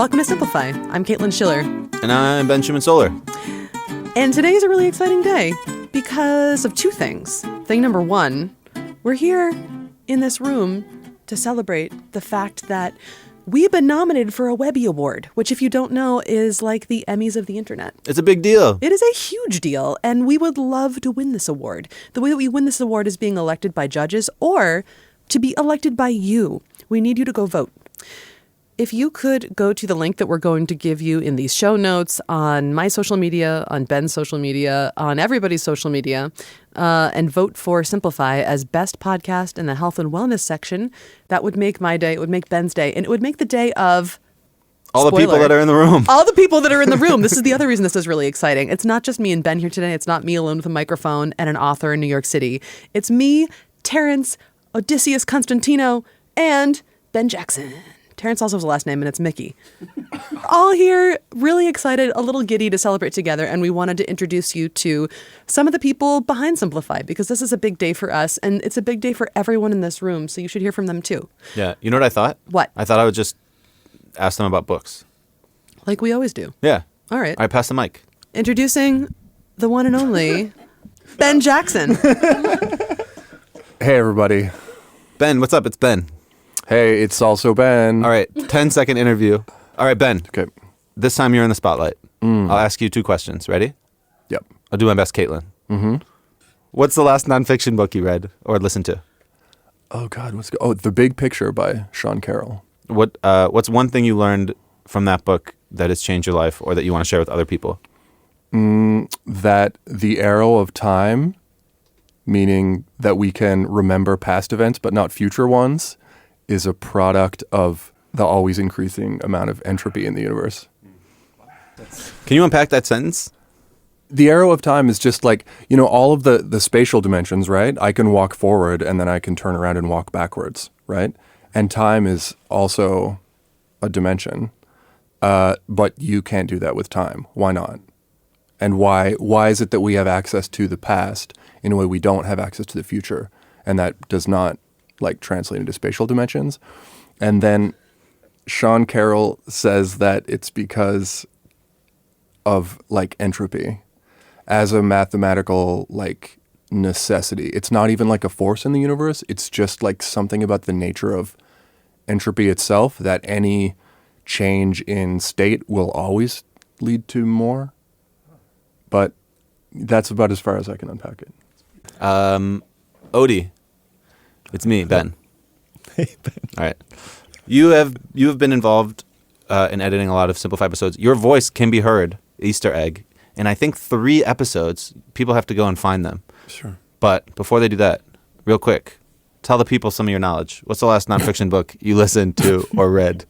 Welcome to Simplify. I'm Caitlin Schiller. And I'm Ben Schumann-Solar. And today is a really exciting day because of two things. Thing number one, we're here in this room to celebrate the fact that we've been nominated for a Webby Award, which, if you don't know, is like the Emmys of the internet. It's a big deal. It is a huge deal, and we would love to win this award. The way that we win this award is being elected by judges or to be elected by you. We need you to go vote. If you could go to the link that we're going to give you in these show notes, on my social media, on Ben's social media, on everybody's social media, and vote for Simplify as best podcast in the health and wellness section, that would make my day, it would make Ben's day, and it would make the day of all the people that are in the room. All the people that are in the room. This is the other reason this is really exciting. It's not just me and Ben here today. It's not me alone with a microphone and an author in New York City. It's me, Terence, Odysseus Constantinou, and Ben Jackson. Terence also has a last name, and it's Mickey. All here, really excited, a little giddy to celebrate together, and we wanted to introduce you to some of the people behind Simplify, because this is a big day for us, and it's a big day for everyone in this room, so you should hear from them too. Yeah. You know what I thought? What? I thought I would just ask them about books. Like we always do. Yeah. All right. All right, pass the mic. Introducing the one and only Ben Jackson. Hey, everybody. Ben, what's up? It's Ben. Hey, it's also Ben. All right, 10-second interview. All right, Ben. Okay. This time you're in the spotlight. I'll ask you two questions. Ready? Yep. I'll do my best, Caitlin. Mm-hmm. What's the last nonfiction book you read or listened to? Oh, God. The Big Picture by Sean Carroll. What's one thing you learned from that book that has changed your life or that you want to share with other people? That the arrow of time, meaning that we can remember past events but not future ones, is a product of the always increasing amount of entropy in the universe. Can you unpack that sentence? The arrow of time is just like, all of the spatial dimensions, right? I can walk forward and then I can turn around and walk backwards, right? And time is also a dimension, but you can't do that with time. Why not? And why is it that we have access to the past in a way we don't have access to the future? And that does not translate into spatial dimensions. And then Sean Carroll says that it's because of entropy as a mathematical necessity. It's not even a force in the universe. It's just something about the nature of entropy itself, that any change in state will always lead to more. But that's about as far as I can unpack it. Odie. It's me, Ben. Hey, Ben. All right. You have been involved in editing a lot of Simplify episodes. Your voice can be heard, Easter egg, in I think 3 episodes. People have to go and find them. Sure. But before they do that, real quick, tell the people some of your knowledge. What's the last nonfiction book you listened to or read?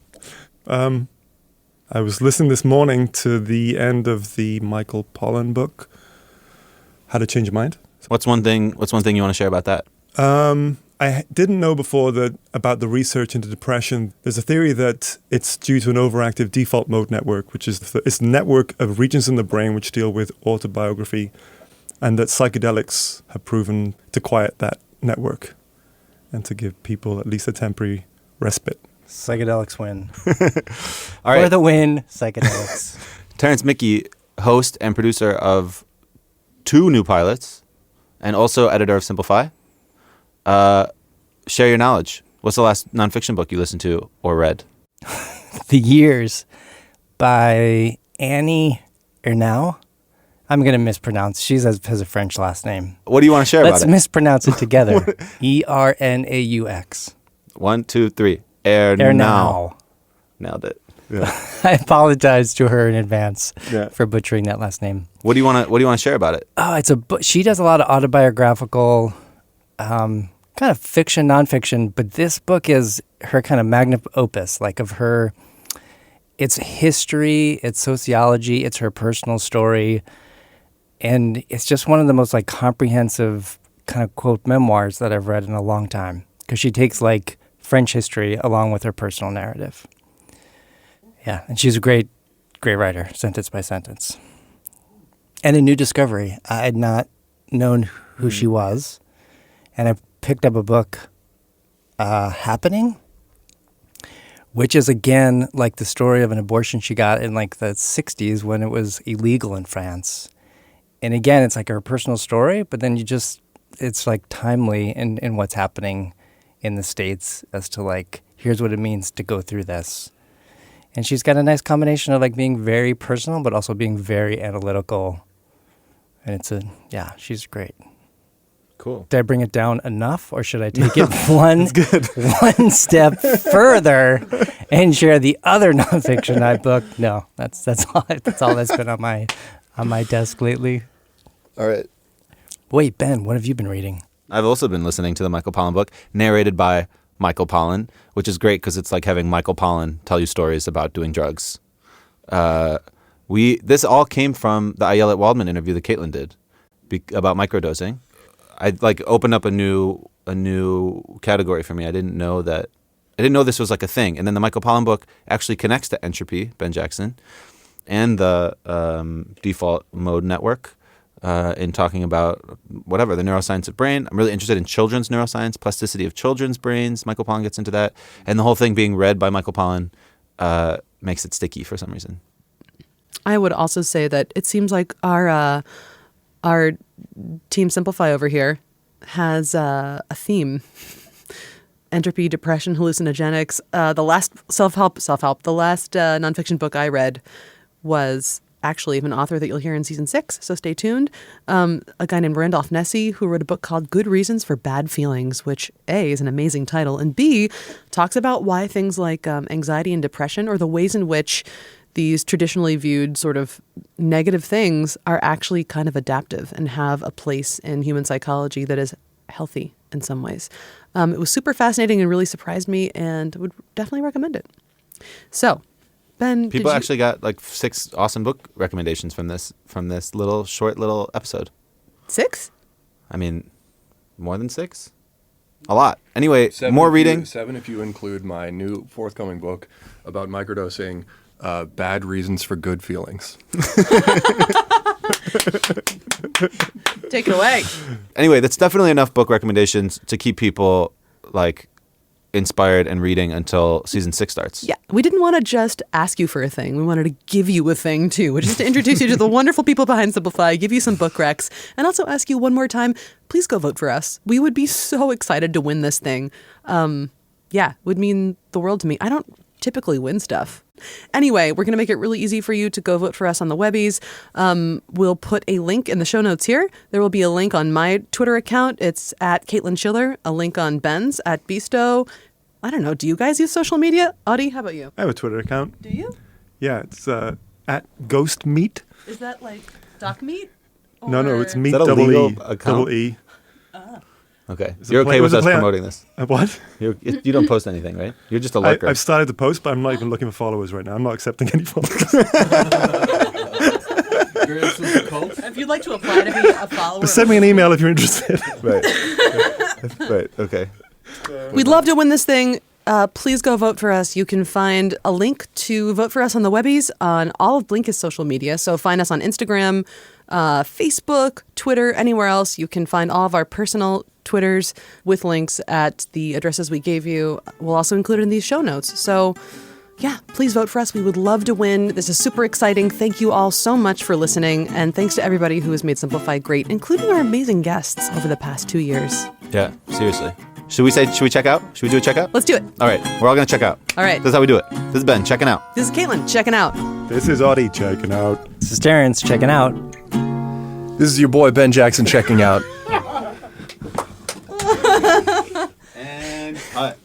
I was listening this morning to the end of the Michael Pollan book, How to Change Your Mind. What's one thing you want to share about that? I didn't know before that about the research into depression. There's a theory that it's due to an overactive default mode network, which is it's a network of regions in the brain which deal with autobiography, and that psychedelics have proven to quiet that network and to give people at least a temporary respite. Psychedelics win. All right. For the win, psychedelics. Terence Mickey, host and producer of 2 new pilots and also editor of Simplify. Share your knowledge. What's the last nonfiction book you listened to or read? The Years by Annie Ernaux. I'm going to mispronounce. She has a French last name. What do you want to share about Let's it? mispronounce it together. Ernaux. 1, 2, 3. Ernaux. Nailed it. Yeah. I apologize to her in advance Yeah. for butchering that last name. What do you want to share about it? Oh, it's a book. She does a lot of autobiographical, kind of fiction, nonfiction, but this book is her kind of magnum opus, of her. It's history, it's sociology, it's her personal story, and it's just one of the most comprehensive kind of quote memoirs that I've read in a long time, because she takes French history along with her personal narrative. Yeah, and she's a great writer, sentence by sentence. And a new discovery. I had not known who she was, and I picked up a book, Happening, which is again like the story of an abortion she got in like the 60s when it was illegal in France. And again, it's like her personal story, but then it's like timely in what's happening in the States as to like, here's what it means to go through this. And she's got a nice combination of like being very personal, but also being very analytical. And she's great. Cool. Did I bring it down enough, or should I take it one step further and share the other nonfiction I booked? No, that's all. That's all that's been on my desk lately. All right. Wait, Ben, what have you been reading? I've also been listening to the Michael Pollan book, narrated by Michael Pollan, which is great because it's like having Michael Pollan tell you stories about doing drugs. This all came from the I Yell at Waldman interview that Caitlin did about microdosing. I like opened up a new category for me. I didn't know this was like a thing. And then the Michael Pollan book actually connects to Entropy, Ben Jackson, and the default mode network in talking about whatever, the neuroscience of brain. I'm really interested in children's neuroscience, plasticity of children's brains. Michael Pollan gets into that. And the whole thing being read by Michael Pollan makes it sticky for some reason. I would also say that it seems like our Team Simplify over here has a theme. Entropy, depression, hallucinogenics. The last self-help. The last nonfiction book I read was actually of an author that you'll hear in season 6, so stay tuned. A guy named Randolph Nessy, who wrote a book called Good Reasons for Bad Feelings, which A, is an amazing title, and B, talks about why things like anxiety and depression, or the ways in which these traditionally viewed sort of negative things are actually kind of adaptive and have a place in human psychology that is healthy in some ways. It was super fascinating and really surprised me, and would definitely recommend it. So, Ben, people actually got like 6 awesome book recommendations from this short little episode. 6? I mean, more than 6? A lot. Anyway, 7 more reading. 7 if you include my new forthcoming book about microdosing, Bad Reasons for Good Feelings. Take it away. Anyway, that's definitely enough book recommendations to keep people like inspired and reading until season 6 starts. Yeah, we didn't want to just ask you for a thing. We wanted to give you a thing too, which is to introduce you to the wonderful people behind Simplify, give you some book recs, and also ask you one more time, please go vote for us. We would be so excited to win this thing. Would mean the world to me. I don't typically win stuff. Anyway, we're going to make it really easy for you to go vote for us on the Webbies. We'll put a link in the show notes here. There will be a link on my Twitter account. It's at Caitlin Schiller, a link on Ben's at Beasto. I don't know. Do you guys use social media? Audie, how about you? I have a Twitter account. Do you? Yeah, it's at Ghost Meat. Is that like Doc Meat? No, it's Meat Is that a double legal E. account? Double E. Okay. Is it You're play- okay was with it us play on- promoting this? What? You don't post anything, right? You're just a lurker. I've started to post, but I'm not even looking for followers right now. I'm not accepting any followers. If you'd like to apply to be a follower. Send me an email if you're interested. Right. Right. Okay. We'd love to win this thing. Please go vote for us. You can find a link to vote for us on the Webbies on all of Blinkist social media. So find us on Instagram, Facebook, Twitter, anywhere else. You can find all of our personal Twitters with links at the addresses we gave you. We'll also include it in these show notes. So yeah, please vote for us. We would love to win. This is super exciting. Thank you all so much for listening. And thanks to everybody who has made Simplify great, including our amazing guests over the past 2 years. Yeah. Seriously. Should we check out? Should we do a checkout? Let's do it. All right. We're all going to check out. All right. This is how we do it. This is Ben checking out. This is Caitlin checking out. This is Audie checking out. This is Terence checking out. This is your boy Ben Jackson checking out. And cut.